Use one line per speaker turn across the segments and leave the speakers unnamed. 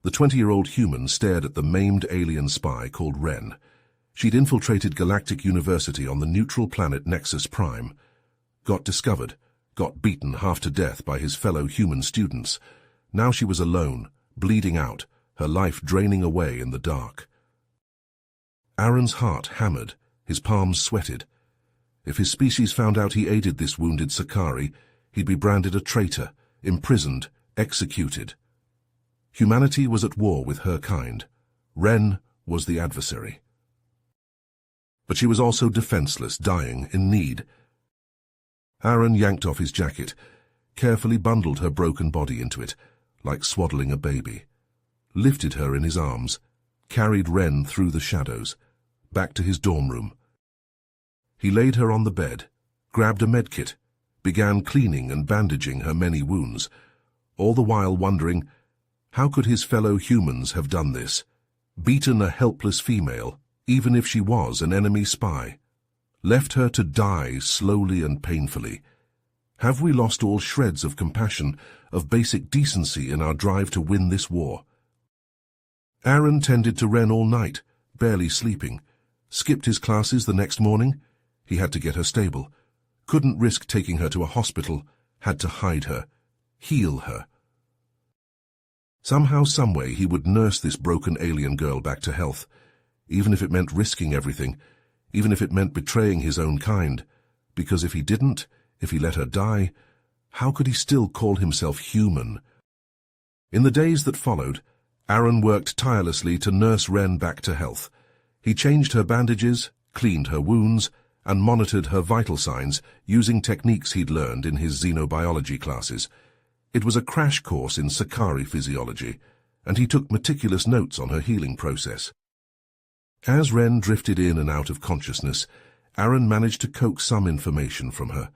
The 20-year-old human stared at the maimed alien spy called Ren. She'd infiltrated Galactic University on the neutral planet Nexus Prime. Got discovered, got beaten half to death by his fellow human students. Now she was alone, bleeding out, her life draining away in the dark. Aaron's heart hammered, his palms sweated. If his species found out he aided this wounded Sakari, he'd be branded a traitor, imprisoned, executed. Humanity was at war with her kind. Ren was the adversary. But she was also defenseless, dying, in need. Aaron yanked off his jacket, carefully bundled her broken body into it, like swaddling a baby, lifted her in his arms, carried Ren through the shadows, back to his dorm room. He laid her on the bed, grabbed a medkit, began cleaning and bandaging her many wounds, all the while wondering, how could his fellow humans have done this? Beaten a helpless female, even if she was an enemy spy. Left her to die slowly and painfully. Have we lost all shreds of compassion, of basic decency in our drive to win this war? Aaron tended to Ren all night, barely sleeping. Skipped his classes the next morning. He had to get her stable. Couldn't risk taking her to a hospital. Had to hide her. Heal her. Somehow, someway, he would nurse this broken alien girl back to health, even if it meant risking everything, even if it meant betraying his own kind, because if he didn't, if he let her die, how could he still call himself human? In the days that followed, Aaron worked tirelessly to nurse Ren back to health. He changed her bandages, cleaned her wounds, and monitored her vital signs using techniques he'd learned in his xenobiology classes. It was a crash course in Sakari physiology, and he took meticulous notes on her healing process. As Ren drifted in and out of consciousness, Aaron managed to coax some information from her.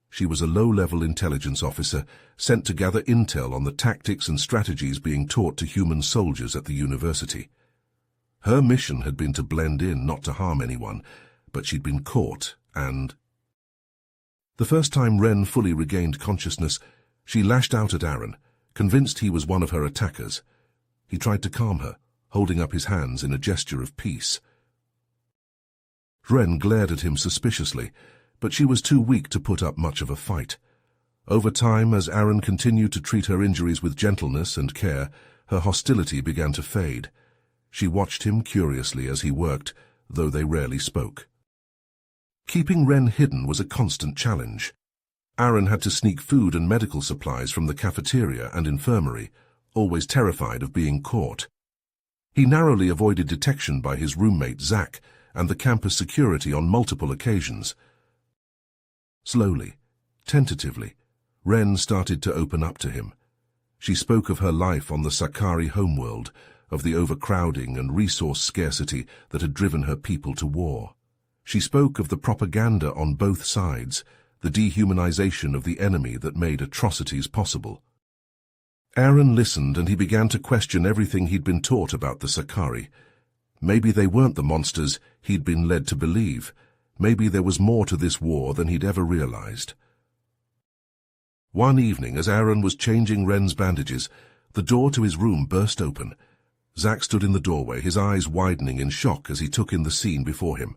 She was a low-level intelligence officer sent to gather intel on the tactics and strategies being taught to human soldiers at the university. Her mission had been to blend in, not to harm anyone, but she'd been caught, and... The first time Ren fully regained consciousness, she lashed out at Aaron, convinced he was one of her attackers. He tried to calm her, holding up his hands in a gesture of peace. Ren glared at him suspiciously, but she was too weak to put up much of a fight. Over time, as Aaron continued to treat her injuries with gentleness and care, her hostility began to fade. She watched him curiously as he worked, though they rarely spoke. Keeping Ren hidden was a constant challenge. Aaron had to sneak food and medical supplies from the cafeteria and infirmary, always terrified of being caught. He narrowly avoided detection by his roommate Zach and the campus security on multiple occasions. Slowly, tentatively, Ren started to open up to him. She spoke of her life on the Sakari homeworld, of the overcrowding and resource scarcity that had driven her people to war. She spoke of the propaganda on both sides, the dehumanization of the enemy that made atrocities possible. Aaron listened, and he began to question everything he'd been taught about the Sakari. Maybe they weren't the monsters he'd been led to believe. Maybe there was more to this war than he'd ever realized. One evening, as Aaron was changing Ren's bandages, the door to his room burst open. Zach stood in the doorway, his eyes widening in shock as he took in the scene before him.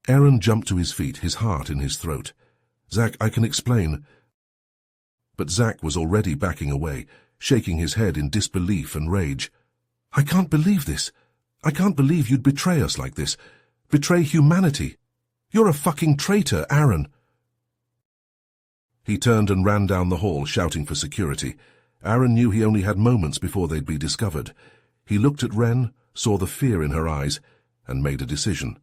Aaron jumped to his feet, his heart in his throat. "Zach, I can explain." But Zach was already backing away, shaking his head in disbelief and rage. "I can't believe this. I can't believe you'd betray us like this. Betray humanity. You're a fucking traitor, Aaron." He turned and ran down the hall, shouting for security. Aaron knew he only had moments before they'd be discovered. He looked at Ren, saw the fear in her eyes, and made a decision.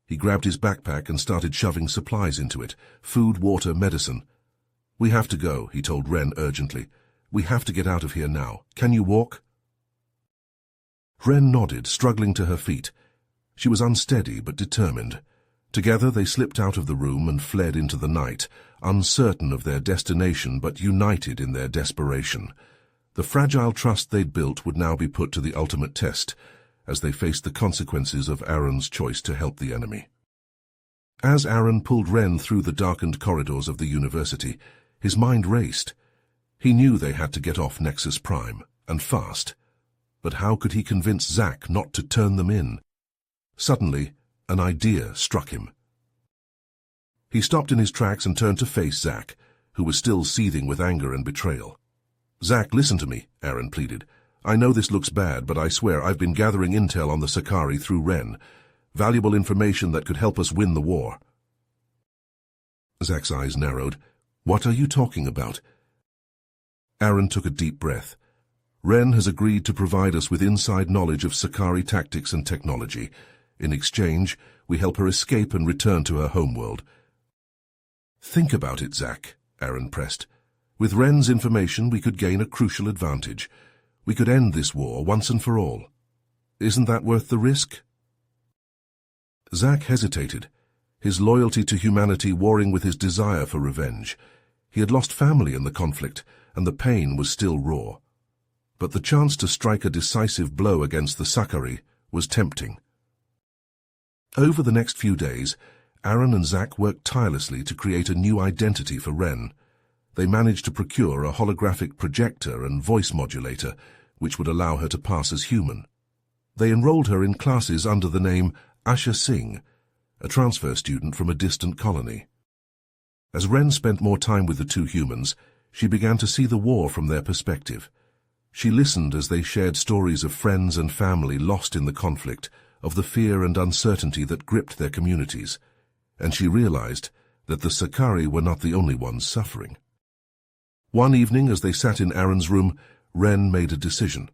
He grabbed his backpack and started shoving supplies into it, food, water, medicine. "We have to go," he told Ren urgently. "We have to get out of here now. Can you walk?" Ren nodded, struggling to her feet. She was unsteady but determined. Together they slipped out of the room and fled into the night, uncertain of their destination but united in their desperation. The fragile trust they'd built would now be put to the ultimate test, as they faced the consequences of Aaron's choice to help the enemy. As Aaron pulled Ren through the darkened corridors of the university, his mind raced. He knew they had to get off Nexus Prime, and fast. But how could he convince Zack not to turn them in? Suddenly, an idea struck him. He stopped in his tracks and turned to face Zack, who was still seething with anger and betrayal. "Zack, listen to me," Aaron pleaded. "I know this looks bad, but I swear I've been gathering intel on the Sakari through Ren. Valuable information that could help us win the war." Zack's eyes narrowed. "What are you talking about?" Aaron took a deep breath. "Ren has agreed to provide us with inside knowledge of Sakari tactics and technology. In exchange, we help her escape and return to her homeworld." "Think about it, Zack," Aaron pressed. "With Ren's information, we could gain a crucial advantage. We could end this war once and for all. Isn't that worth the risk?" Zack hesitated, his loyalty to humanity warring with his desire for revenge. He had lost family in the conflict, and the pain was still raw. But the chance to strike a decisive blow against the Sakari was tempting. Over the next few days, Aaron and Zack worked tirelessly to create a new identity for Ren. They managed to procure a holographic projector and voice modulator, which would allow her to pass as human. They enrolled her in classes under the name Asha Singh, a transfer student from a distant colony. As Ren spent more time with the two humans, she began to see the war from their perspective. She listened as they shared stories of friends and family lost in the conflict, of the fear and uncertainty that gripped their communities, and she realized that the Sakari were not the only ones suffering. One evening, as they sat in Aaron's room, Ren made a decision.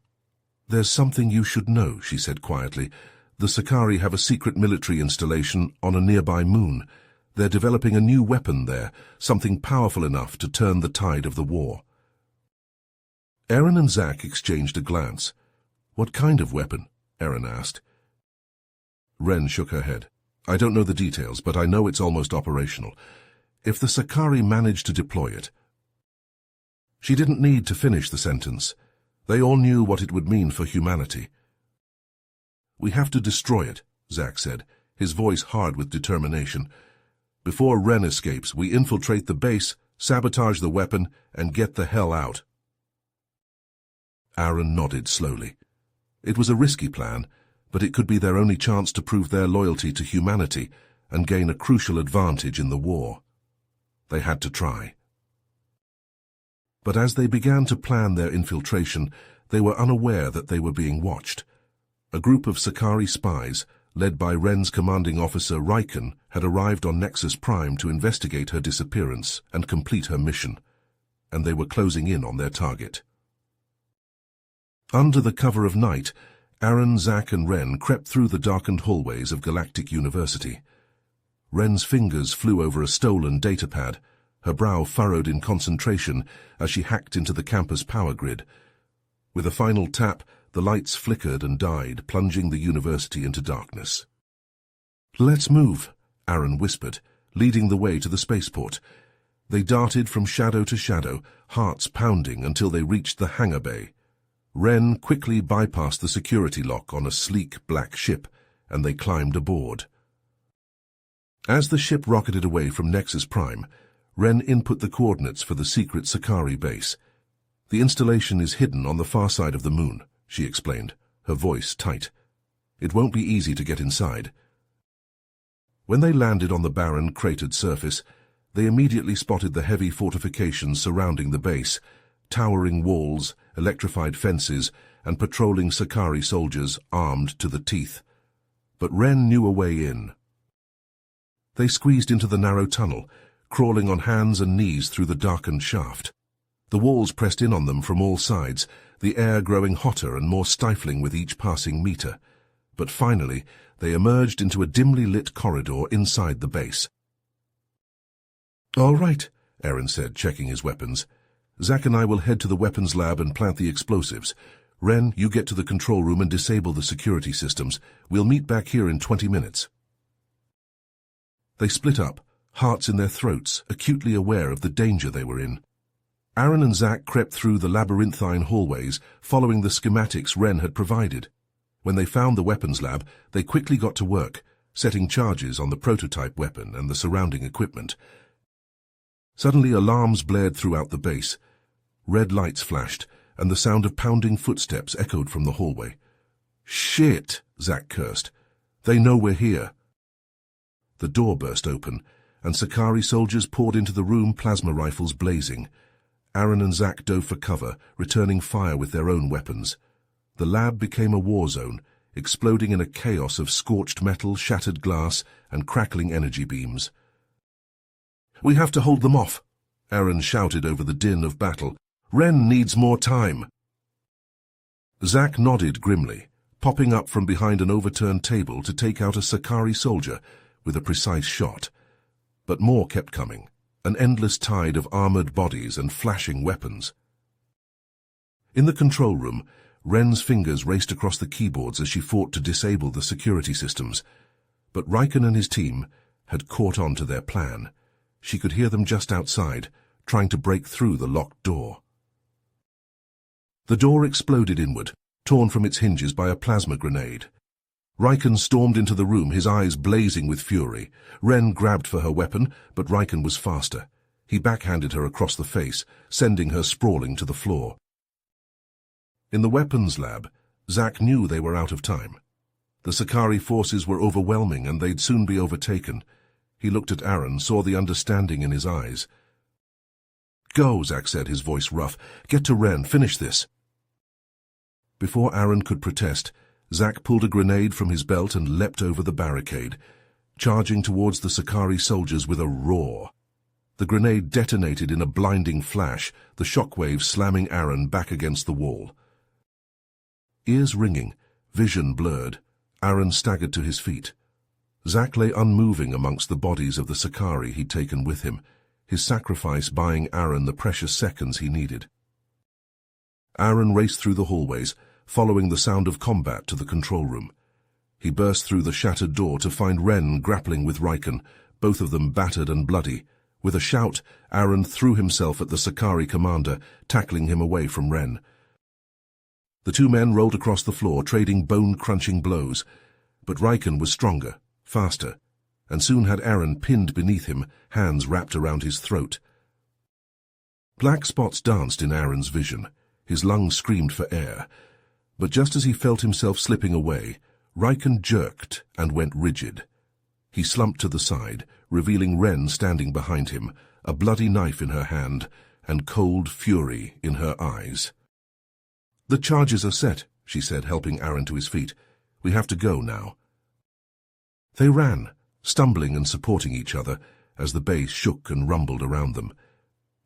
"There's something you should know," she said quietly. "The Sakari have a secret military installation on a nearby moon. They're developing a new weapon there, something powerful enough to turn the tide of the war." Aaron and Zack exchanged a glance. "What kind of weapon?" Aaron asked. Ren shook her head. "I don't know the details, but I know it's almost operational. If the Sakari managed to deploy it..." She didn't need to finish the sentence. They all knew what it would mean for humanity. "We have to destroy it," Zack said, his voice hard with determination. "Before Ren escapes, we infiltrate the base, sabotage the weapon, and get the hell out." Aaron nodded slowly. It was a risky plan, but it could be their only chance to prove their loyalty to humanity and gain a crucial advantage in the war. They had to try. But as they began to plan their infiltration, they were unaware that they were being watched. A group of Sakari spies, led by Ren's commanding officer Riken, had arrived on Nexus Prime to investigate her disappearance and complete her mission, and they were closing in on their target. Under the cover of night, Aaron, Zack, and Ren crept through the darkened hallways of Galactic University. Ren's fingers flew over a stolen datapad, her brow furrowed in concentration as she hacked into the campus power grid. With a final tap, the lights flickered and died, plunging the university into darkness. "Let's move," Aaron whispered, leading the way to the spaceport. They darted from shadow to shadow, hearts pounding until they reached the hangar bay. Ren quickly bypassed the security lock on a sleek black ship, and they climbed aboard. As the ship rocketed away from Nexus Prime, Ren input the coordinates for the secret Sakari base. "The installation is hidden on the far side of the moon," she explained, her voice tight. "It won't be easy to get inside." When they landed on the barren, cratered surface, they immediately spotted the heavy fortifications surrounding the base, towering walls, electrified fences, and patrolling Sakari soldiers armed to the teeth. But Ren knew a way in. They squeezed into the narrow tunnel, crawling on hands and knees through the darkened shaft. The walls pressed in on them from all sides, the air growing hotter and more stifling with each passing meter. But finally, they emerged into a dimly lit corridor inside the base. "All right," Aaron said, checking his weapons. "Zack and I will head to the weapons lab and plant the explosives. Ren, you get to the control room and disable the security systems. We'll meet back here in 20 minutes. They split up, hearts in their throats, acutely aware of the danger they were in. Aaron and Zack crept through the labyrinthine hallways, following the schematics Ren had provided. When they found the weapons lab, they quickly got to work, setting charges on the prototype weapon and the surrounding equipment. Suddenly alarms blared throughout the base. Red lights flashed, and the sound of pounding footsteps echoed from the hallway. "Shit!" Zack cursed. "They know we're here." The door burst open, and Sakari soldiers poured into the room, plasma rifles blazing. Aaron and Zack dove for cover, returning fire with their own weapons. The lab became a war zone, exploding in a chaos of scorched metal, shattered glass, and crackling energy beams. "We have to hold them off," Aaron shouted over the din of battle. "Ren needs more time." Zack nodded grimly, popping up from behind an overturned table to take out a Sakari soldier with a precise shot. But more kept coming, an endless tide of armored bodies and flashing weapons. In the control room, Ren's fingers raced across the keyboards as she fought to disable the security systems. But Riken and his team had caught on to their plan. She could hear them just outside, trying to break through the locked door. The door exploded inward, torn from its hinges by a plasma grenade. Riken stormed into the room, his eyes blazing with fury. Ren grabbed for her weapon, but Riken was faster. He backhanded her across the face, sending her sprawling to the floor. In the weapons lab, Zack knew they were out of time. The Sakari forces were overwhelming, and they'd soon be overtaken. He looked at Aaron, saw the understanding in his eyes. "Go," Zack said, his voice rough. "Get to Ren, finish this." Before Aaron could protest, Zack pulled a grenade from his belt and leapt over the barricade, charging towards the Sakari soldiers with a roar. The grenade detonated in a blinding flash, the shockwave slamming Aaron back against the wall. Ears ringing, vision blurred, Aaron staggered to his feet. Zack lay unmoving amongst the bodies of the Sakari he'd taken with him, his sacrifice buying Aaron the precious seconds he needed. Aaron raced through the hallways, following the sound of combat to the control room. He burst through the shattered door to find Ren grappling with Riken, both of them battered and bloody. With a shout, Aaron threw himself at the Sakari commander, tackling him away from Ren. The two men rolled across the floor, trading bone-crunching blows, but Riken was stronger, faster, and soon had Aaron pinned beneath him, hands wrapped around his throat. Black spots danced in Aaron's vision. His lungs screamed for air. But just as he felt himself slipping away, Riken jerked and went rigid. He slumped to the side, revealing Ren standing behind him, a bloody knife in her hand and cold fury in her eyes. "The charges are set," she said, helping Aaron to his feet. "We have to go now." They ran, stumbling and supporting each other, as the base shook and rumbled around them.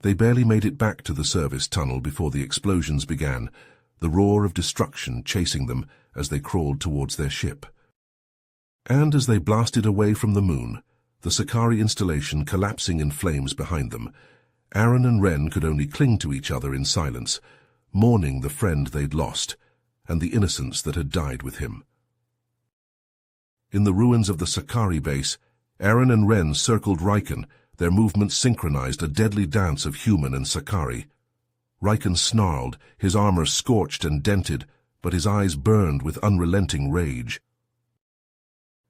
They barely made it back to the service tunnel before the explosions began, the roar of destruction chasing them as they crawled towards their ship. And as they blasted away from the moon, the Sakari installation collapsing in flames behind them, Aaron and Ren could only cling to each other in silence, mourning the friend they'd lost and the innocence that had died with him. In the ruins of the Sakari base, Aaron and Ren circled Riken, their movements synchronized, a deadly dance of human and Sakari. Riken snarled, his armor scorched and dented, but his eyes burned with unrelenting rage.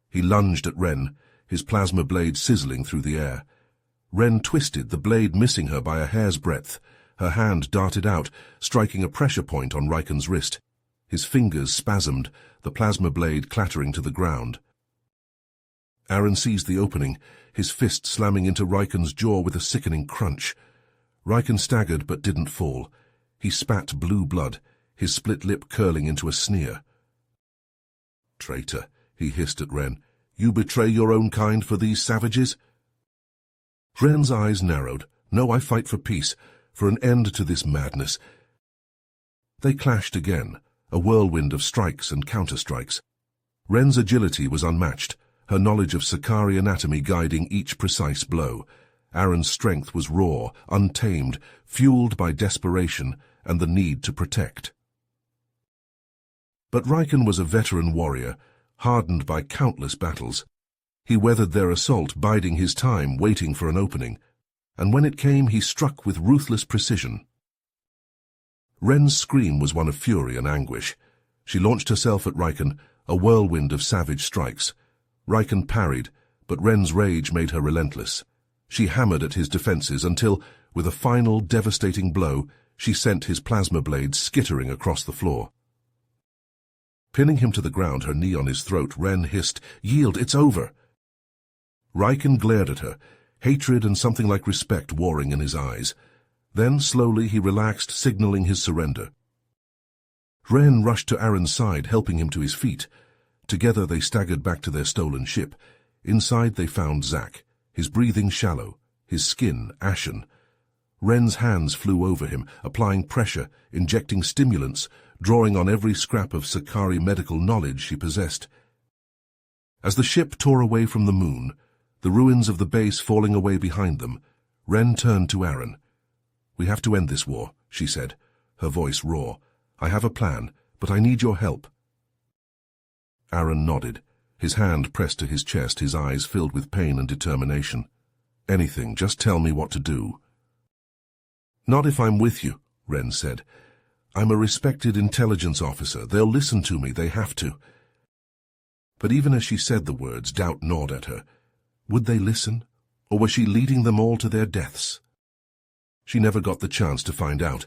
He lunged at Ren, his plasma blade sizzling through the air. Ren twisted, the blade missing her by a hair's breadth. Her hand darted out, striking a pressure point on Riken's wrist. His fingers spasmed, the plasma blade clattering to the ground. Aaron seized the opening, his fist slamming into Riken's jaw with a sickening crunch. Riken staggered but didn't fall. He spat blue blood, his split lip curling into a sneer. "Traitor," he hissed at Ren. "You betray your own kind for these savages?" Ren's eyes narrowed. "No, I fight for peace, for an end to this madness." They clashed again, a whirlwind of strikes and counter-strikes. Ren's agility was unmatched, her knowledge of Sakari anatomy guiding each precise blow. Aaron's strength was raw, untamed, fueled by desperation and the need to protect. But Riken was a veteran warrior, hardened by countless battles. He weathered their assault, biding his time, waiting for an opening, and when it came he struck with ruthless precision. Ren's scream was one of fury and anguish. She launched herself at Riken, a whirlwind of savage strikes. Riken parried, but Ren's rage made her relentless. She hammered at his defenses until, with a final devastating blow, she sent his plasma blades skittering across the floor. Pinning him to the ground, her knee on his throat, Wren hissed, "Yield, it's over!" Riken glared at her, hatred and something like respect warring in his eyes. Then, slowly, he relaxed, signaling his surrender. Wren rushed to Aaron's side, helping him to his feet. Together they staggered back to their stolen ship. Inside they found Zack, his breathing shallow, his skin ashen. Wren's hands flew over him, applying pressure, injecting stimulants, drawing on every scrap of Sakari medical knowledge she possessed. As the ship tore away from the moon, the ruins of the base falling away behind them, Wren turned to Aaron. "We have to end this war," she said, her voice raw. "I have a plan, but I need your help." Aaron nodded, his hand pressed to his chest, his eyes filled with pain and determination. "Anything, just tell me what to do." "Not if I'm with you," Wren said. "I'm a respected intelligence officer. They'll listen to me, they have to." But even as she said the words, doubt gnawed at her. Would they listen, or was she leading them all to their deaths? She never got the chance to find out,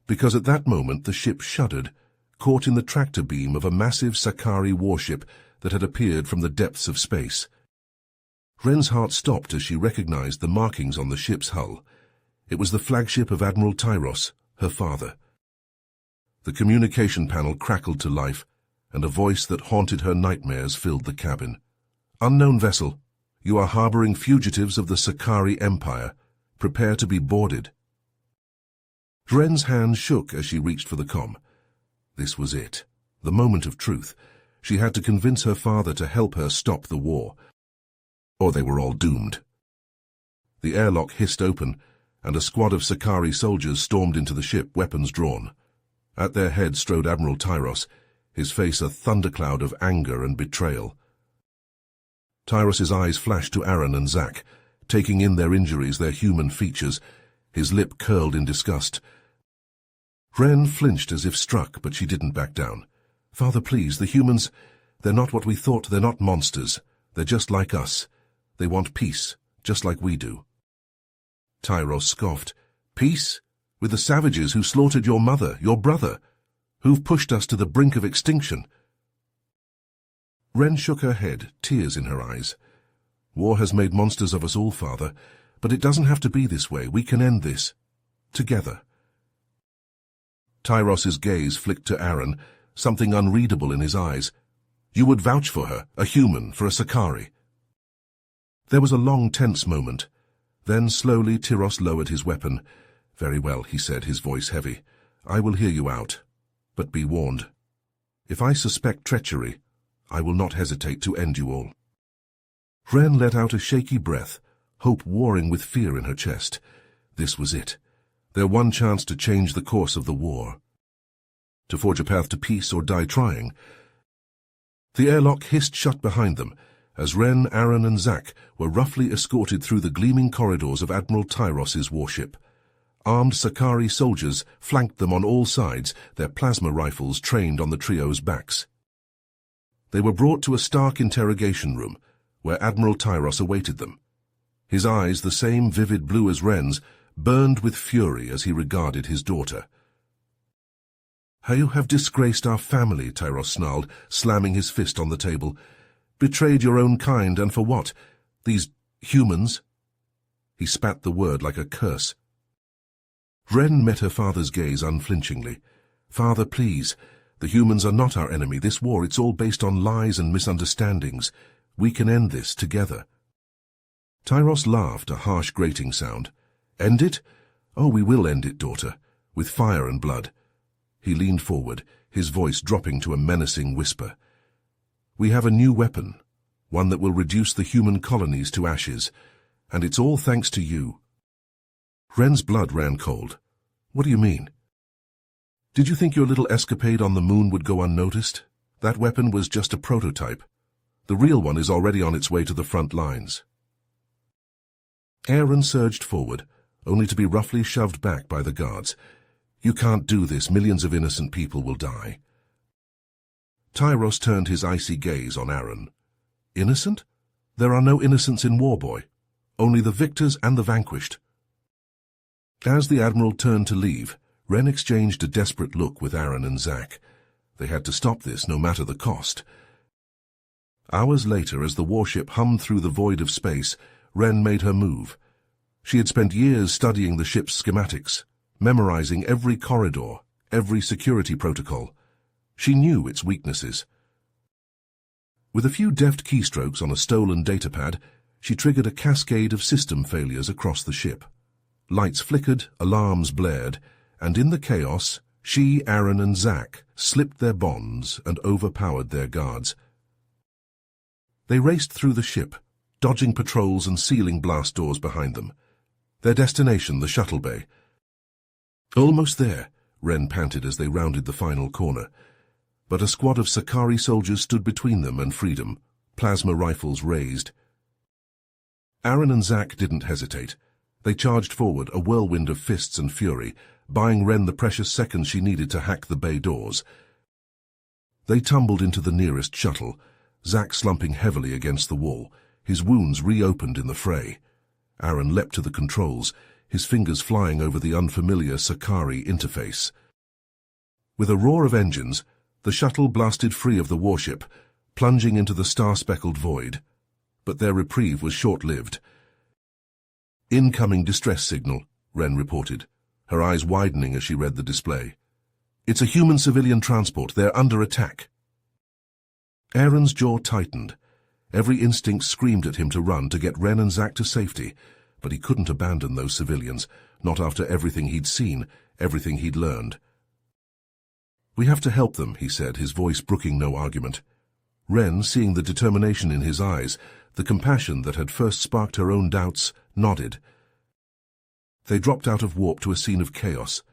because at that moment the ship shuddered, caught in the tractor beam of a massive Sakari warship that had appeared from the depths of space. Wren's heart stopped as she recognized the markings on the ship's hull. It was the flagship of Admiral Tyros, her father. The communication panel crackled to life, and a voice that haunted her nightmares filled the cabin. "Unknown vessel, you are harboring fugitives of the Sakari Empire. Prepare to be boarded." Wren's hand shook as she reached for the comm. This was it, the moment of truth. She had to convince her father to help her stop the war, or they were all doomed. The airlock hissed open, and a squad of Sakari soldiers stormed into the ship, weapons drawn. At their head strode Admiral Tyros, his face a thundercloud of anger and betrayal. Tyros's eyes flashed to Aaron and Zack, taking in their injuries, their human features. His lip curled in disgust. Wren flinched as if struck, but she didn't back down. "Father, please, the humans, they're not what we thought. They're not monsters. They're just like us. They want peace, just like we do." Tyros scoffed. "Peace? With the savages who slaughtered your mother, your brother, who've pushed us to the brink of extinction?" Wren shook her head, tears in her eyes. "War has made monsters of us all, Father, but it doesn't have to be this way. We can end this. Together." Tyros's gaze flicked to Aaron, something unreadable in his eyes. "You would vouch for her, a human, for a Sakari?" There was a long, tense moment. Then, slowly, Tyros lowered his weapon. "Very well," he said, his voice heavy. "I will hear you out. But be warned. If I suspect treachery, I will not hesitate to end you all." Wren let out a shaky breath, hope warring with fear in her chest. This was it. Their one chance to change the course of the war. To forge a path to peace or die trying. The airlock hissed shut behind them, as Wren, Aaron, and Zack were roughly escorted through the gleaming corridors of Admiral Tyros's warship. Armed Sakari soldiers flanked them on all sides, their plasma rifles trained on the trio's backs. They were brought to a stark interrogation room, where Admiral Tyros awaited them. His eyes, the same vivid blue as Wren's, burned with fury as he regarded his daughter. "You have disgraced our family," Tyros snarled, slamming his fist on the table. "Betrayed your own kind, and for what? These humans?" He spat the word like a curse. Wren met her father's gaze unflinchingly. "Father, please. The humans are not our enemy. This war, it's all based on lies and misunderstandings. We can end this together." Tyros laughed, a harsh grating sound. "End it? Oh, we will end it, daughter, with fire and blood." He leaned forward, his voice dropping to a menacing whisper. "We have a new weapon, one that will reduce the human colonies to ashes, and it's all thanks to you." Wren's blood ran cold. "What do you mean?" "Did you think your little escapade on the moon would go unnoticed? That weapon was just a prototype. The real one is already on its way to the front lines." Aaron surged forward, only to be roughly shoved back by the guards. "You can't do this. Millions of innocent people will die." Tyros turned his icy gaze on Aaron. "Innocent? There are no innocents in war, boy. Only the victors and the vanquished." As the Admiral turned to leave, Ren exchanged a desperate look with Aaron and Zack. They had to stop this no matter the cost. Hours later, as the warship hummed through the void of space, Ren made her move. She had spent years studying the ship's schematics, memorizing every corridor, every security protocol. She knew its weaknesses. With a few deft keystrokes on a stolen datapad, she triggered a cascade of system failures across the ship. Lights flickered, alarms blared, and in the chaos, she, Aaron, and Zack slipped their bonds and overpowered their guards. They raced through the ship, dodging patrols and sealing blast doors behind them. Their destination, the shuttle bay. Almost there, Ren panted as they rounded the final corner. But a squad of Sakari soldiers stood between them and freedom, plasma rifles raised. Aaron and Zack didn't hesitate. They charged forward, a whirlwind of fists and fury, buying Ren the precious seconds she needed to hack the bay doors. They tumbled into the nearest shuttle, Zack slumping heavily against the wall, his wounds reopened in the fray. Aaron leapt to the controls, his fingers flying over the unfamiliar Sakari interface. With a roar of engines, the shuttle blasted free of the warship, plunging into the star-speckled void. But their reprieve was short-lived. "Incoming distress signal," Ren reported, her eyes widening as she read the display. "It's a human civilian transport. They're under attack." Aaron's jaw tightened. Every instinct screamed at him to run to get Ren and Zack to safety, but he couldn't abandon those civilians, not after everything he'd seen, everything he'd learned. "We have to help them," he said, his voice brooking no argument. Ren, seeing the determination in his eyes, the compassion that had first sparked her own doubts, nodded. They dropped out of warp to a scene of chaos.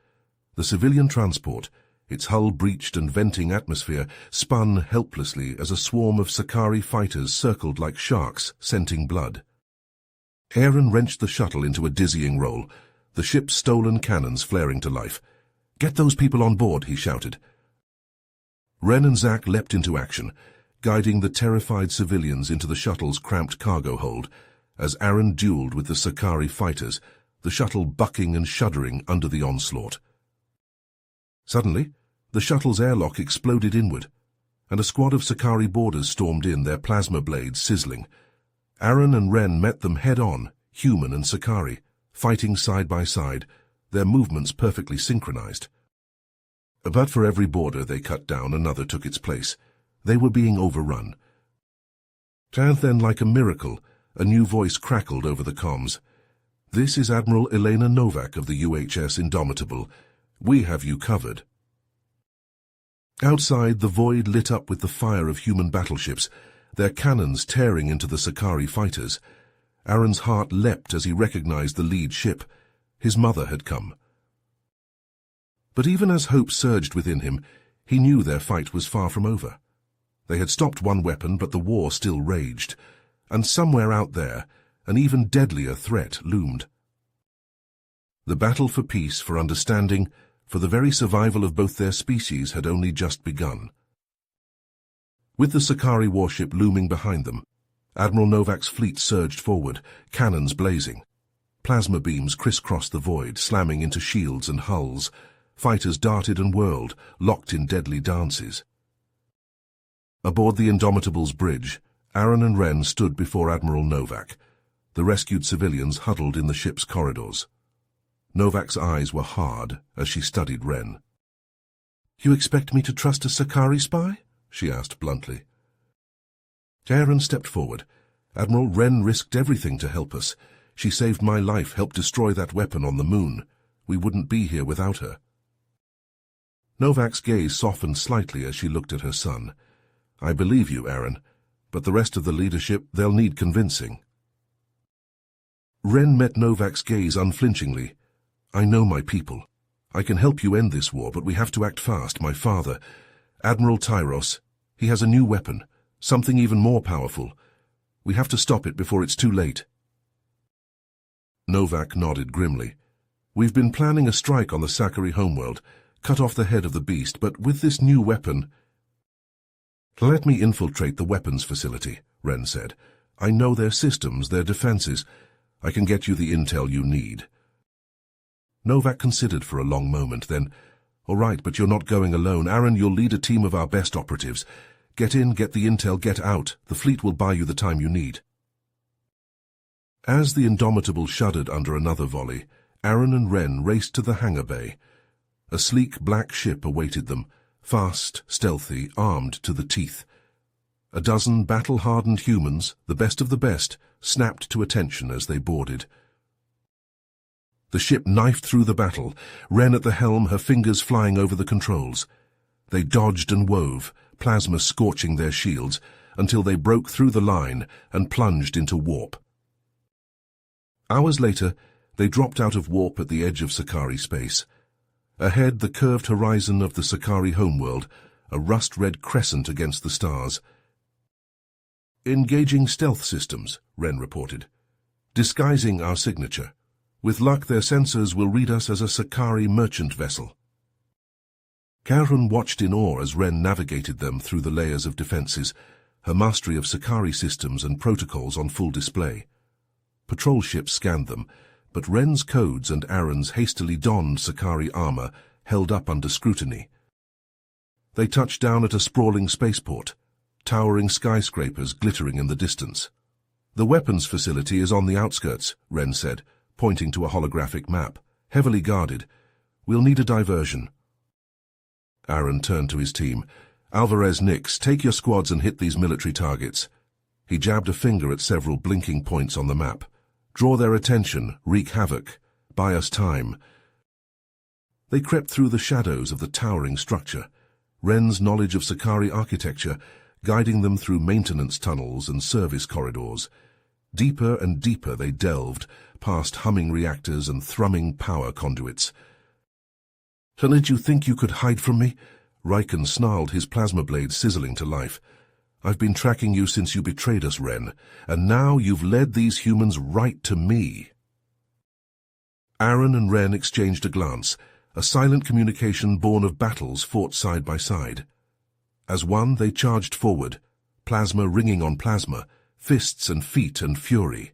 The civilian transport, its hull breached and venting atmosphere, spun helplessly as a swarm of Sakari fighters circled like sharks, scenting blood. Aaron wrenched the shuttle into a dizzying roll, the ship's stolen cannons flaring to life. "Get those people on board," he shouted. Ren and Zack leapt into action, guiding the terrified civilians into the shuttle's cramped cargo hold, as Aaron dueled with the Sakari fighters, the shuttle bucking and shuddering under the onslaught. Suddenly, the shuttle's airlock exploded inward, and a squad of Sakari boarders stormed in, their plasma blades sizzling. Aaron and Ren met them head-on, human and Sakari, fighting side by side, their movements perfectly synchronized. But for every boarder they cut down, another took its place. They were being overrun. And then, like a miracle, a new voice crackled over the comms. "This is Admiral Elena Novak of the UHS Indomitable. We have you covered." Outside, the void lit up with the fire of human battleships, their cannons tearing into the Sakari fighters. Aaron's heart leapt as he recognized the lead ship. His mother had come. But even as hope surged within him, he knew their fight was far from over. They had stopped one weapon, but the war still raged, and somewhere out there, an even deadlier threat loomed. The battle for peace, for understanding, for the very survival of both their species had only just begun. With the Sakari warship looming behind them, Admiral Novak's fleet surged forward, cannons blazing. Plasma beams crisscrossed the void, slamming into shields and hulls. Fighters darted and whirled, locked in deadly dances. Aboard the Indomitable's bridge, Aaron and Ren stood before Admiral Novak. The rescued civilians huddled in the ship's corridors. Novak's eyes were hard as she studied Ren. "You expect me to trust a Sakari spy?" she asked bluntly. Aaron stepped forward. "Admiral, Ren risked everything to help us. She saved my life, helped destroy that weapon on the moon. We wouldn't be here without her." Novak's gaze softened slightly as she looked at her son. "I believe you, Aaron, but the rest of the leadership, they'll need convincing." Ren met Novak's gaze unflinchingly. "I know my people. I can help you end this war, but we have to act fast. My father, Admiral Tyros, he has a new weapon, something even more powerful. We have to stop it before it's too late." Novak nodded grimly. "We've been planning a strike on the Sakari homeworld, cut off the head of the beast, but with this new weapon—" "Let me infiltrate the weapons facility," Ren said. "I know their systems, their defenses. I can get you the intel you need." Novak considered for a long moment, then, "All right, but you're not going alone. Aaron, you'll lead a team of our best operatives. Get in, get the intel, get out. The fleet will buy you the time you need." As the Indomitable shuddered under another volley, Aaron and Wren raced to the hangar bay. A sleek black ship awaited them, fast, stealthy, armed to the teeth. A dozen battle-hardened humans, the best of the best, snapped to attention as they boarded. The ship knifed through the battle, Wren at the helm, her fingers flying over the controls. They dodged and wove, plasma scorching their shields, until they broke through the line and plunged into warp. Hours later, they dropped out of warp at the edge of Sakari space. Ahead, the curved horizon of the Sakari homeworld, a rust-red crescent against the stars. "Engaging stealth systems," Wren reported. "Disguising our signature. With luck, their sensors will read us as a Sakari merchant vessel." Karen watched in awe as Wren navigated them through the layers of defenses, her mastery of Sakari systems and protocols on full display. Patrol ships scanned them, but Wren's codes and Aaron's hastily donned Sakari armor held up under scrutiny. They touched down at a sprawling spaceport, towering skyscrapers glittering in the distance. "The weapons facility is on the outskirts," Wren said, pointing to a holographic map, heavily guarded. "We'll need a diversion." Aaron turned to his team. "Alvarez, Nix, take your squads and hit these military targets." He jabbed a finger at several blinking points on the map. "Draw their attention, wreak havoc, buy us time." They crept through the shadows of the towering structure, Wren's knowledge of Sakari architecture guiding them through maintenance tunnels and service corridors. Deeper and deeper they delved, past humming reactors and thrumming power conduits. "So did you think you could hide from me?" Riken snarled, his plasma blade sizzling to life. "I've been tracking you since you betrayed us, Wren, and now you've led these humans right to me." Aaron and Wren exchanged a glance, a silent communication born of battles fought side by side. As one, they charged forward, plasma ringing on plasma, fists and feet and fury.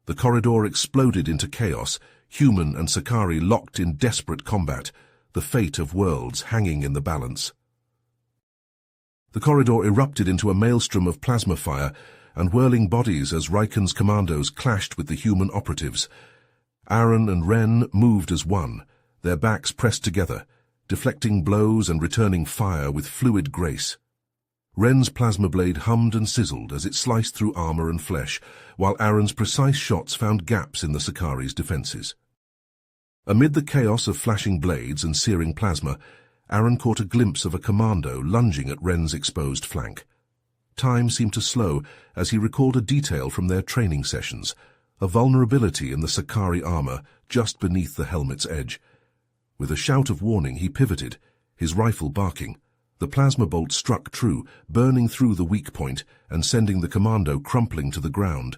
The corridor exploded into chaos, human and Sakari locked in desperate combat, the fate of worlds hanging in the balance. The corridor erupted into a maelstrom of plasma fire and whirling bodies as Riken's commandos clashed with the human operatives. Aaron and Wren moved as one, their backs pressed together, deflecting blows and returning fire with fluid grace. Wren's plasma blade hummed and sizzled as it sliced through armor and flesh, while Aaron's precise shots found gaps in the Sakari's defenses. Amid the chaos of flashing blades and searing plasma, Aaron caught a glimpse of a commando lunging at Wren's exposed flank. Time seemed to slow as he recalled a detail from their training sessions, a vulnerability in the Sakari armor just beneath the helmet's edge. With a shout of warning, he pivoted, his rifle barking. The plasma bolt struck true, burning through the weak point and sending the commando crumpling to the ground.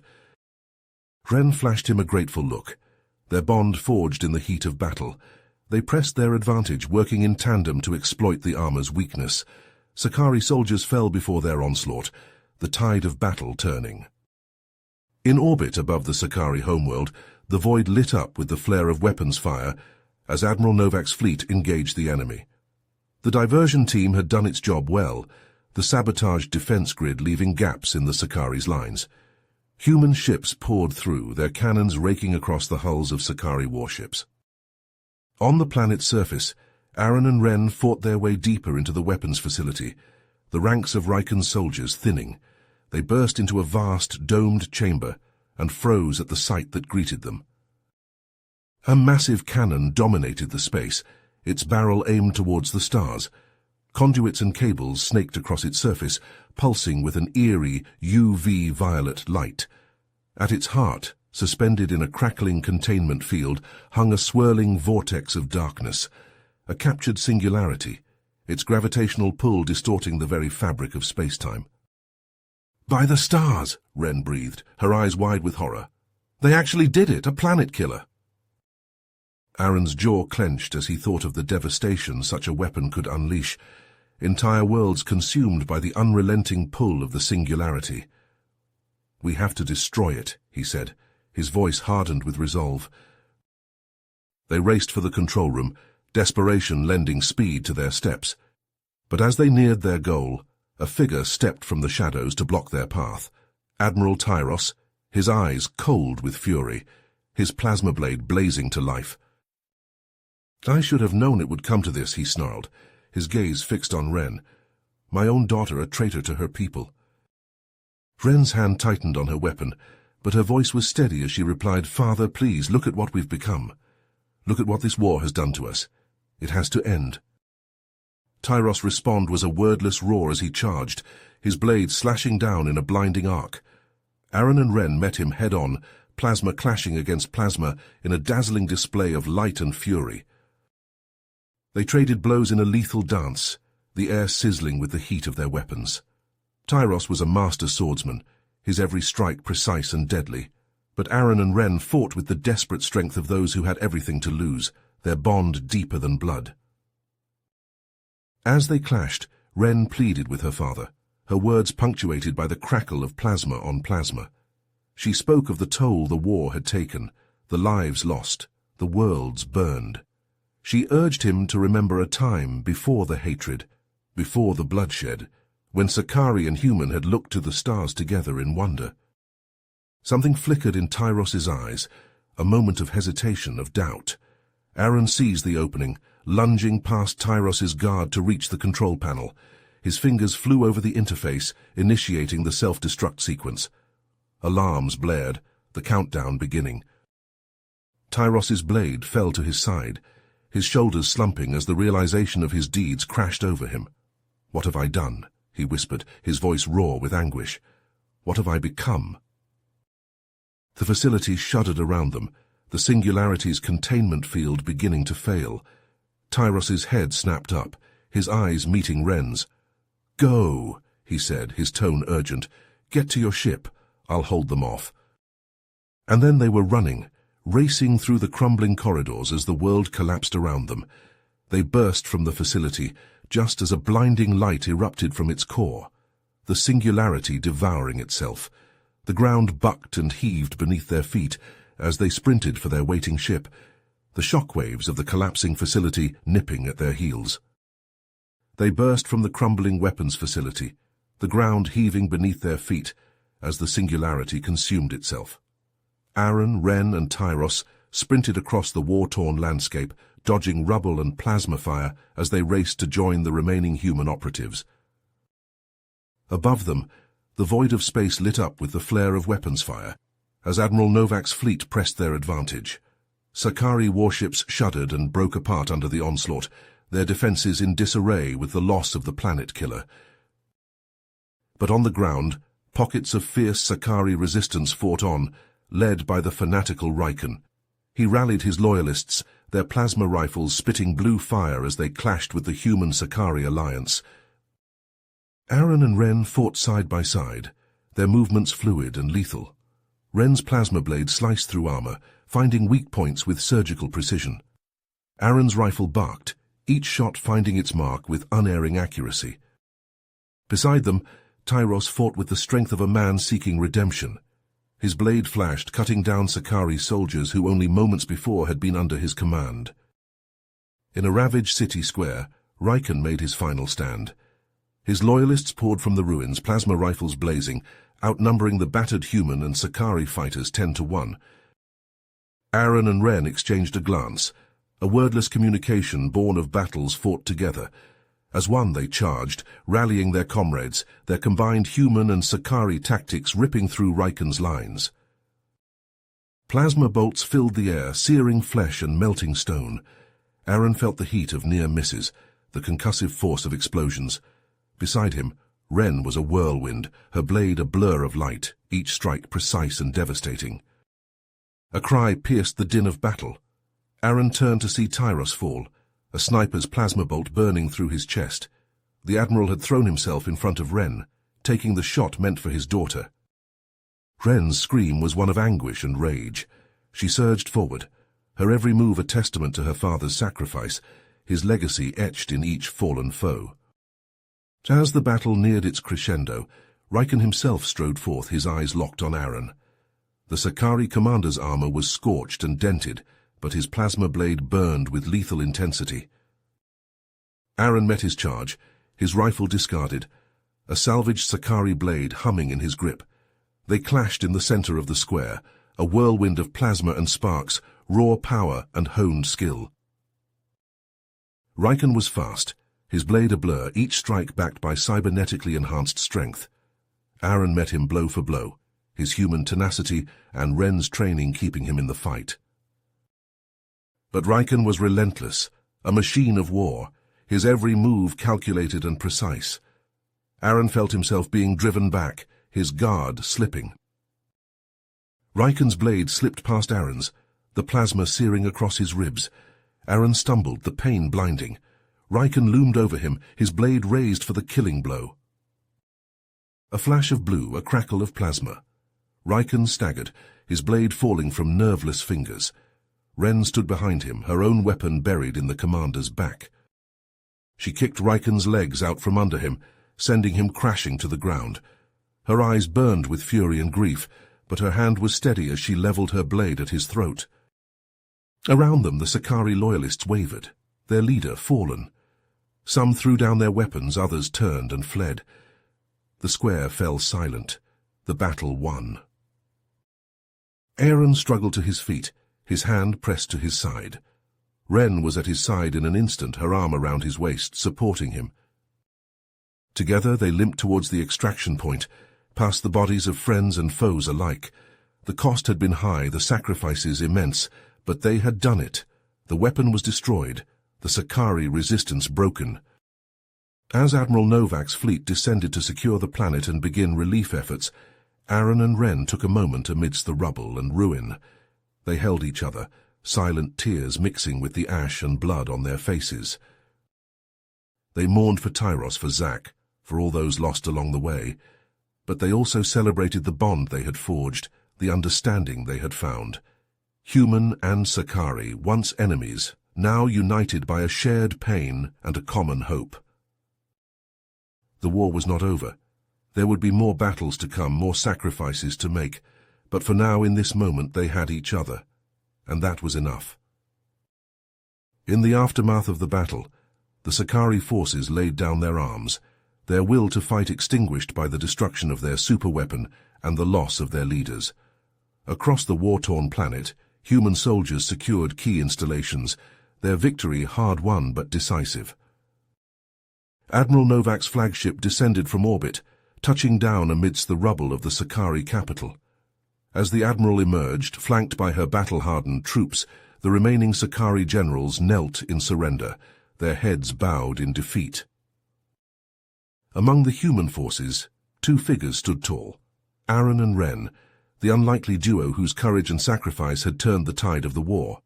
Wren flashed him a grateful look. Their bond forged in the heat of battle. They pressed their advantage, working in tandem to exploit the armor's weakness. Sakari soldiers fell before their onslaught, the tide of battle turning. In orbit above the Sakari homeworld, the void lit up with the flare of weapons fire as Admiral Novak's fleet engaged the enemy. The diversion team had done its job well, the sabotaged defense grid leaving gaps in the Sakari's lines. Human ships poured through, their cannons raking across the hulls of Sakari warships. On the planet's surface, Aaron and Wren fought their way deeper into the weapons facility, the ranks of Riken's soldiers thinning. They burst into a vast, domed chamber and froze at the sight that greeted them. A massive cannon dominated the space, its barrel aimed towards the stars. Conduits and cables snaked across its surface, pulsing with an eerie UV violet light. At its heart, suspended in a crackling containment field, hung a swirling vortex of darkness, a captured singularity, its gravitational pull distorting the very fabric of space-time. "By the stars," Wren breathed, her eyes wide with horror. "They actually did it, a planet killer." Aaron's jaw clenched as he thought of the devastation such a weapon could unleash, entire worlds consumed by the unrelenting pull of the singularity. "We have to destroy it," he said, his voice hardened with resolve. They raced for the control room, desperation lending speed to their steps. But as they neared their goal, a figure stepped from the shadows to block their path. Admiral Tyros, his eyes cold with fury, his plasma blade blazing to life. "I should have known it would come to this," he snarled, his gaze fixed on Ren. "My own daughter, a traitor to her people." Ren's hand tightened on her weapon, but her voice was steady as she replied, "Father, please, look at what we've become. Look at what this war has done to us. It has to end." Tyros' response was a wordless roar as he charged, his blade slashing down in a blinding arc. Aaron and Ren met him head-on, plasma clashing against plasma in a dazzling display of light and fury. They traded blows in a lethal dance, the air sizzling with the heat of their weapons. Tyros was a master swordsman, his every strike precise and deadly. But Aaron and Ren fought with the desperate strength of those who had everything to lose, their bond deeper than blood. As they clashed, Ren pleaded with her father, her words punctuated by the crackle of plasma on plasma. She spoke of the toll the war had taken, the lives lost, the worlds burned. She urged him to remember a time before the hatred, before the bloodshed, when Sakari and human had looked to the stars together in wonder. Something flickered in Tyros' eyes, a moment of hesitation, of doubt. Aaron seized the opening, lunging past Tyros' guard to reach the control panel. His fingers flew over the interface, initiating the self-destruct sequence. Alarms blared, the countdown beginning. Tyros' blade fell to his side, his shoulders slumping as the realization of his deeds crashed over him. "What have I done?" he whispered, his voice raw with anguish. "What have I become?" The facility shuddered around them, the Singularity's containment field beginning to fail. Tyros' head snapped up, his eyes meeting Ren's. "Go," he said, his tone urgent. "Get to your ship. I'll hold them off." And then they were running, racing through the crumbling corridors as the world collapsed around them. They burst from the facility, just as a blinding light erupted from its core, the Singularity devouring itself. The ground bucked and heaved beneath their feet as they sprinted for their waiting ship, the shockwaves of the collapsing facility nipping at their heels. They burst from the crumbling weapons facility, the ground heaving beneath their feet as the Singularity consumed itself. Aaron, Ren, and Tyros sprinted across the war-torn landscape, dodging rubble and plasma fire as they raced to join the remaining human operatives. Above them, the void of space lit up with the flare of weapons fire, as Admiral Novak's fleet pressed their advantage. Sakari warships shuddered and broke apart under the onslaught, their defenses in disarray with the loss of the planet killer. But on the ground, pockets of fierce Sakari resistance fought on, led by the fanatical Riken. He rallied his loyalists, their plasma rifles spitting blue fire as they clashed with the human Sakari alliance. Aaron and Ren fought side by side, their movements fluid and lethal. Ren's plasma blade sliced through armor, finding weak points with surgical precision. Aaron's rifle barked, each shot finding its mark with unerring accuracy. Beside them, Tyros fought with the strength of a man seeking redemption. His blade flashed, cutting down Sakari soldiers who only moments before had been under his command. In a ravaged city square, Riken made his final stand. His loyalists poured from the ruins, plasma rifles blazing, outnumbering the battered human and Sakari fighters 10-1. Aaron and Ren exchanged a glance, a wordless communication born of battles fought together. As one they charged, rallying their comrades, their combined human and Sakari tactics ripping through Riken's lines. Plasma bolts filled the air, searing flesh and melting stone. Aaron felt the heat of near misses, the concussive force of explosions. Beside him, Ren was a whirlwind, her blade a blur of light, each strike precise and devastating. A cry pierced the din of battle. Aaron turned to see Tyros fall, a sniper's plasma bolt burning through his chest. The Admiral had thrown himself in front of Ren, taking the shot meant for his daughter. Ren's scream was one of anguish and rage. She surged forward, her every move a testament to her father's sacrifice, his legacy etched in each fallen foe. As the battle neared its crescendo, Riken himself strode forth, his eyes locked on Aaron. The Sakari commander's armor was scorched and dented, but his plasma blade burned with lethal intensity. Aaron met his charge, his rifle discarded, a salvaged Sakari blade humming in his grip. They clashed in the center of the square, a whirlwind of plasma and sparks, raw power and honed skill. Riken was fast, his blade a blur, each strike backed by cybernetically enhanced strength. Aaron met him blow for blow, his human tenacity and Ren's training keeping him in the fight. But Riken was relentless, a machine of war, his every move calculated and precise. Aaron felt himself being driven back, his guard slipping. Riken's blade slipped past Aaron's, the plasma searing across his ribs. Aaron stumbled, the pain blinding. Riken loomed over him, his blade raised for the killing blow. A flash of blue, a crackle of plasma. Riken staggered, his blade falling from nerveless fingers. Ren stood behind him, her own weapon buried in the commander's back. She kicked Riken's legs out from under him, sending him crashing to the ground. Her eyes burned with fury and grief, but her hand was steady as she leveled her blade at his throat. Around them the Sakari loyalists wavered, their leader fallen. Some threw down their weapons, others turned and fled. The square fell silent, the battle won. Aaron struggled to his feet, his hand pressed to his side. Ren was at his side in an instant, her arm around his waist, supporting him. Together they limped towards the extraction point, past the bodies of friends and foes alike. The cost had been high, the sacrifices immense, but they had done it. The weapon was destroyed, the Sakari resistance broken. As Admiral Novak's fleet descended to secure the planet and begin relief efforts, Aaron and Ren took a moment amidst the rubble and ruin. They held each other, silent tears mixing with the ash and blood on their faces. They mourned for Tyros, for Zach, for all those lost along the way, but they also celebrated the bond they had forged, the understanding they had found. Human and Sakari, once enemies, now united by a shared pain and a common hope. The war was not over. There would be more battles to come, more sacrifices to make, but for now, in this moment, they had each other, and that was enough. In the aftermath of the battle, the Sakari forces laid down their arms, their will to fight extinguished by the destruction of their superweapon and the loss of their leaders. Across the war-torn planet, human soldiers secured key installations, their victory hard-won but decisive. Admiral Novak's flagship descended from orbit, touching down amidst the rubble of the Sakari capital. As the Admiral emerged, flanked by her battle-hardened troops, the remaining Sakari generals knelt in surrender, their heads bowed in defeat. Among the human forces, two figures stood tall, Aaron and Ren, the unlikely duo whose courage and sacrifice had turned the tide of the war.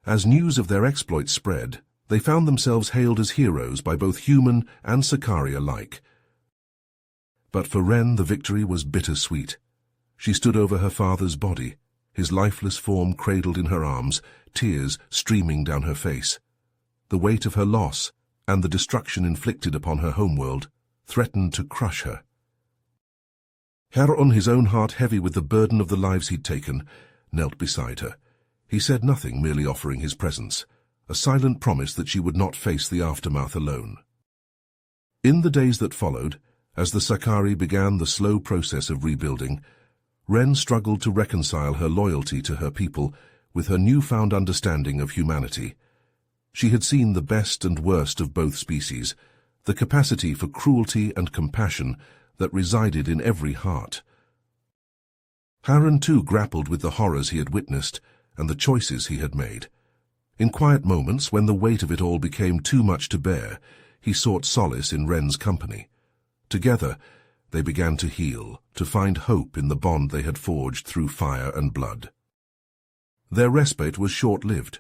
As news of their exploits spread, they found themselves hailed as heroes by both human and Sakari alike. But for Ren, the victory was bittersweet. She stood over her father's body, his lifeless form cradled in her arms, tears streaming down her face. The weight of her loss and the destruction inflicted upon her homeworld threatened to crush her. Heron, his own heart heavy with the burden of the lives he'd taken, knelt beside her. He said nothing, merely offering his presence, a silent promise that she would not face the aftermath alone. In the days that followed, as the Sakari began the slow process of rebuilding, Ren struggled to reconcile her loyalty to her people with her newfound understanding of humanity. She had seen the best and worst of both species, the capacity for cruelty and compassion that resided in every heart. Heron too grappled with the horrors he had witnessed and the choices he had made. In quiet moments, when the weight of it all became too much to bear, he sought solace in Ren's company. Together, they began to heal, to find hope in the bond they had forged through fire and blood. Their respite was short-lived.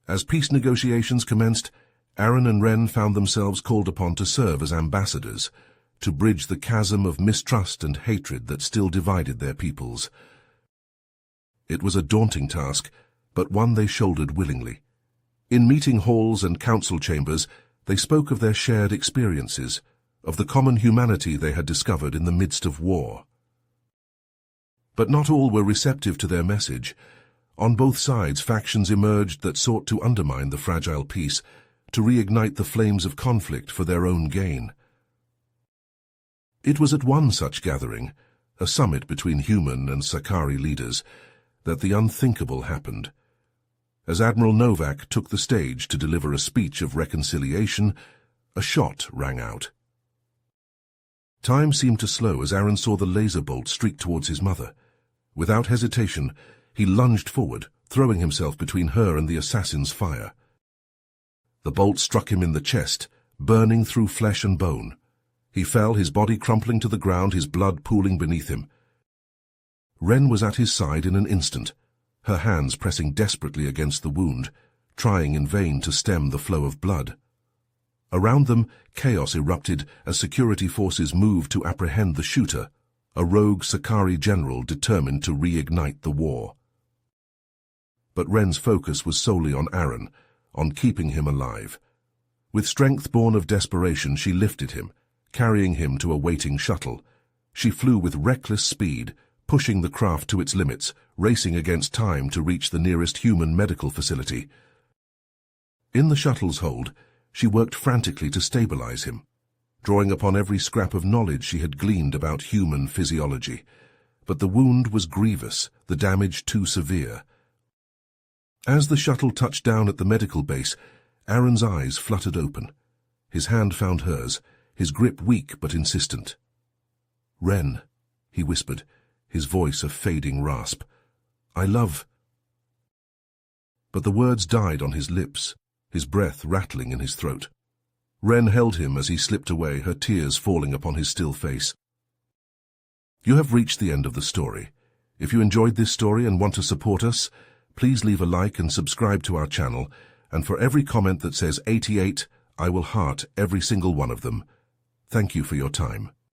As peace negotiations commenced, Aaron and Ren found themselves called upon to serve as ambassadors, to bridge the chasm of mistrust and hatred that still divided their peoples. It was a daunting task, but one they shouldered willingly. In meeting halls and council chambers, they spoke of their shared experiences, of the common humanity they had discovered in the midst of war. But not all were receptive to their message. On both sides, factions emerged that sought to undermine the fragile peace, to reignite the flames of conflict for their own gain. It was at one such gathering, a summit between human and Sakari leaders, that the unthinkable happened. As Admiral Novak took the stage to deliver a speech of reconciliation, a shot rang out. Time seemed to slow as Aaron saw the laser bolt streak towards his mother. Without hesitation, he lunged forward, throwing himself between her and the assassin's fire. The bolt struck him in the chest, burning through flesh and bone. He fell, his body crumpling to the ground, his blood pooling beneath him. Ren was at his side in an instant, her hands pressing desperately against the wound, trying in vain to stem the flow of blood. Around them, chaos erupted as security forces moved to apprehend the shooter, a rogue Sakari general determined to reignite the war. But Ren's focus was solely on Aaron, on keeping him alive. With strength born of desperation, she lifted him, carrying him to a waiting shuttle. She flew with reckless speed, pushing the craft to its limits, racing against time to reach the nearest human medical facility. In the shuttle's hold, she worked frantically to stabilize him, drawing upon every scrap of knowledge she had gleaned about human physiology. But the wound was grievous, the damage too severe. As the shuttle touched down at the medical base, Aaron's eyes fluttered open. His hand found hers, his grip weak but insistent. "Ren," he whispered, his voice a fading rasp. "I love—" But the words died on his lips, his breath rattling in his throat. Ren held him as he slipped away, her tears falling upon his still face. You have reached the end of the story. If you enjoyed this story and want to support us, please leave a like and subscribe to our channel, and for every comment that says 88, I will heart every single one of them. Thank you for your time.